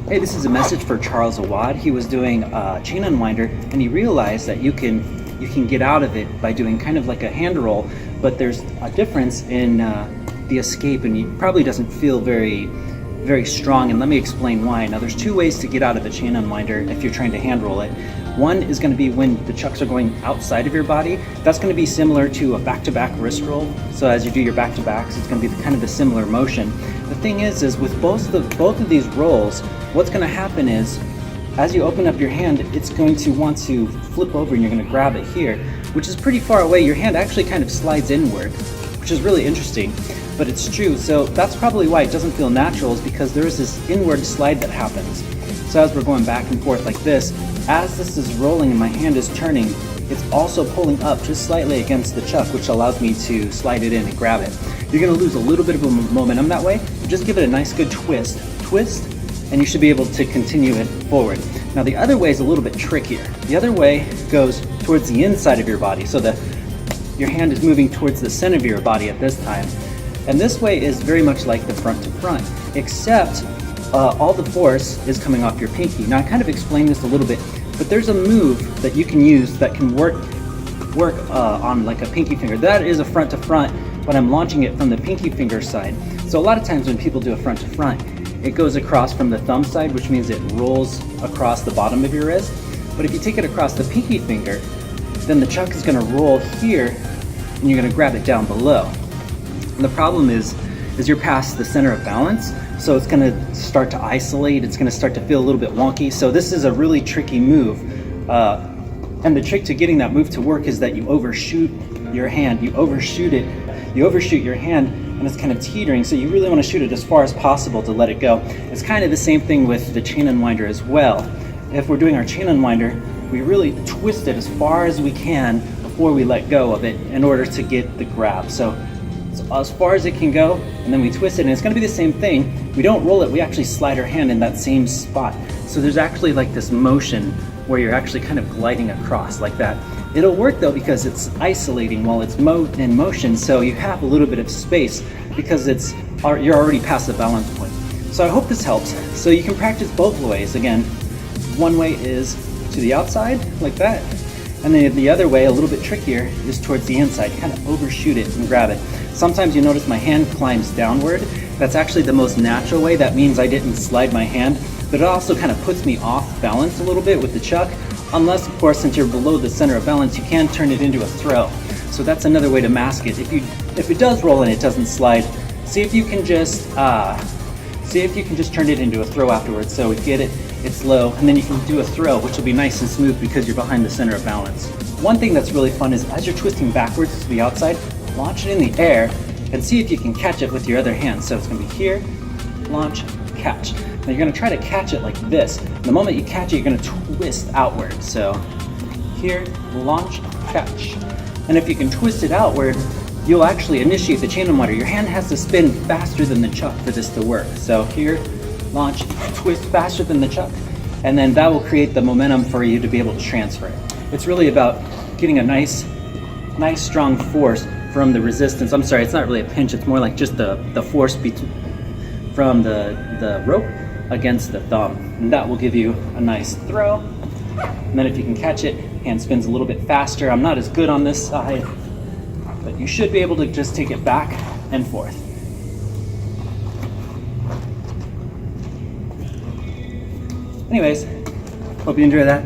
Hey, this is a message for Charles Awad. He was doing a chain unwinder, and he realized that you can get out of it by doing kind of like a hand roll, but there's a difference in the escape, and it probably doesn't feel very strong, and let me explain why. Now, there's two ways to get out of a chain unwinder if you're trying to hand roll it. One is going to be when the chucks are going outside of your body. That's going to be similar to a back-to-back wrist roll. So as you do your back-to-backs, it's going to be kind of the similar motion. The thing is with both of these rolls, what's going to happen is, as you open up your hand, it's going to want to flip over and you're going to grab it here, which is pretty far away. Your hand actually kind of slides inward, which is really interesting, but it's true. So that's probably why it doesn't feel natural, is because there is this inward slide that happens. So as we're going back and forth like this, as this is rolling and my hand is turning, it's also pulling up just slightly against the chuck, which allows me to slide it in and grab it. You're going to lose a little bit of momentum that way. Just give it a nice good twist, and you should be able to continue it forward. Now the other way is a little bit trickier. The other way goes towards the inside of your body, so that your hand is moving towards the center of your body at this time. And this way is very much like the front to front, except all the force is coming off your pinky. Now I kind of explained this a little bit, but there's a move that you can use that can work on like a pinky finger. That is a front to front, but I'm launching it from the pinky finger side. So a lot of times when people do a front to front, it goes across from the thumb side, which means it rolls across the bottom of your wrist. But if you take it across the pinky finger, then the chuck is going to roll here and you're going to grab it down below. And the problem is you're past the center of balance, so it's going to start to isolate, it's going to start to feel a little bit wonky. So this is a really tricky move. And the trick to getting that move to work is that you overshoot your hand, you overshoot your hand, and it's kind of teetering, so you really want to shoot it as far as possible to let it go. It's kind of the same thing with the chain unwinder as well. If we're doing our chain unwinder, we really twist it as far as we can before we let go of it in order to get the grab. So as far as it can go, and then we twist it, and it's going to be the same thing. We don't roll it, we actually slide our hand in that same spot. So there's actually like this motion where you're actually kind of gliding across like that. It'll work though because it's isolating while it's in motion, so you have a little bit of space because you're already past the balance point. So I hope this helps. So you can practice both ways. Again, one way is to the outside like that, and then the other way, a little bit trickier, is towards the inside. Kind of overshoot it and grab it. Sometimes you notice my hand climbs downward. That's actually the most natural way. That means I didn't slide my hand, but it also kind of puts me off balance a little bit with the chuck. Unless, of course, since you're below the center of balance, you can turn it into a throw. So that's another way to mask it. If it does roll and it doesn't slide, see if you can just turn it into a throw afterwards. So we get it, it's low, and then you can do a throw, which will be nice and smooth because you're behind the center of balance. One thing that's really fun is as you're twisting backwards to the outside, launch it in the air and see if you can catch it with your other hand. So it's going to be here, launch, catch. Now you're going to try to catch it like this. The moment you catch it, you're going to twist outward. So here, launch, catch. And if you can twist it outward, you'll actually initiate the chain unwinder. Your hand has to spin faster than the chuck for this to work. So here, launch, twist faster than the chuck, and then that will create the momentum for you to be able to transfer it. It's really about getting a nice strong force from the resistance. I'm sorry, it's not really a pinch, it's more like just the force from the rope against the thumb, and that will give you a nice throw. And then if you can catch it, hand spins a little bit faster. I'm not as good on this side, but you should be able to just take it back and forth. Anyways, hope you enjoy that.